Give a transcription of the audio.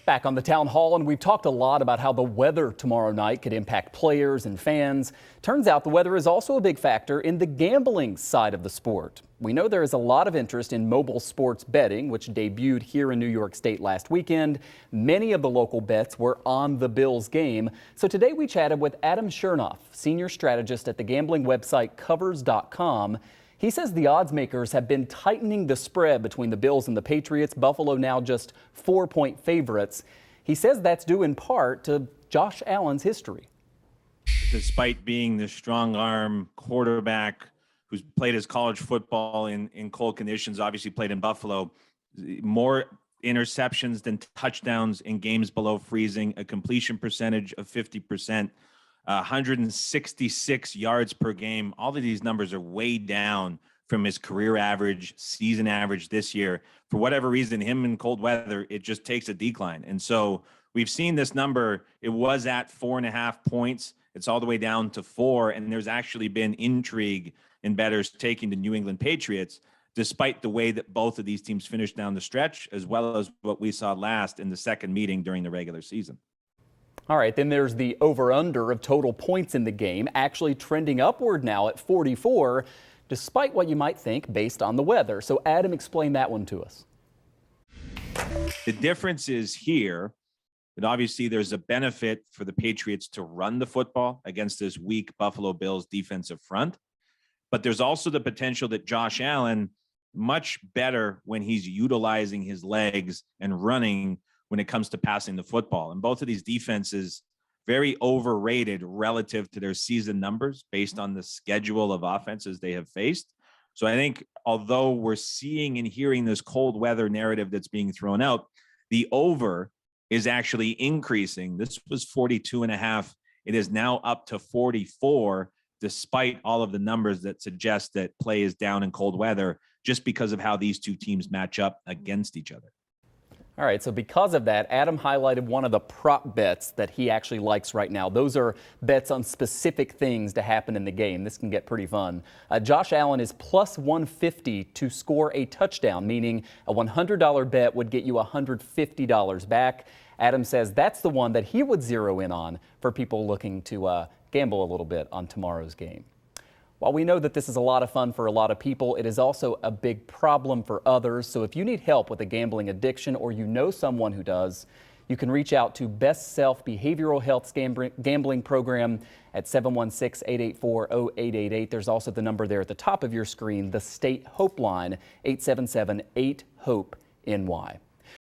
Back on the town hall, and we've talked a lot about how the weather tomorrow night could impact players and fans. Turns out the weather is also a big factor in the gambling side of the sport. We know there is a lot of interest in mobile sports betting, which debuted here in New York State last weekend. Many of the local bets were on the Bills game. So today we chatted with Adam Chernoff, senior strategist at the gambling website Covers.com. He says the odds makers have been tightening the spread between the Bills and the Patriots. Buffalo now just 4-point favorites. He says that's due in part to Josh Allen's history. Despite being the strong arm quarterback who's played his college football in cold conditions, obviously played in Buffalo, more interceptions than touchdowns in games below freezing, a completion percentage of 50%. 166 yards per game. All of these numbers are way down from his career average, season average this year. For whatever reason, him in cold weather, it just takes a decline. And so we've seen this number. It was at 4.5 points. It's all the way down to 4. And there's actually been intrigue in bettors taking the New England Patriots, despite the way that both of these teams finished down the stretch, as well as what we saw last in the second meeting during the regular season. All right, then there's the over-under of total points in the game, actually trending upward now at 44, despite what you might think based on the weather. So Adam, explain that one to us. The difference is here that obviously there's a benefit for the Patriots to run the football against this weak Buffalo Bills defensive front. But there's also the potential that Josh Allen, much better when he's utilizing his legs and running when it comes to passing the football. And both of these defenses very overrated relative to their season numbers based on the schedule of offenses they have faced. So I think although we're seeing and hearing this cold weather narrative that's being thrown out, the over is actually increasing. This was 42.5. It is now up to 44, despite all of the numbers that suggest that play is down in cold weather, just because of how these two teams match up against each other. All right, so because of that, Adam highlighted one of the prop bets that he actually likes right now. Those are bets on specific things to happen in the game. This can get pretty fun. Josh Allen is plus 150 to score a touchdown, meaning a $100 bet would get you $150 back. Adam says that's the one that he would zero in on for people looking to gamble a little bit on tomorrow's game. While we know that this is a lot of fun for a lot of people, it is also a big problem for others. So if you need help with a gambling addiction or you know someone who does, you can reach out to Best Self Behavioral Health's gambling program at 716-884-0888. There's also the number there at the top of your screen, the State Hope Line, 877-8-HOPE-NY.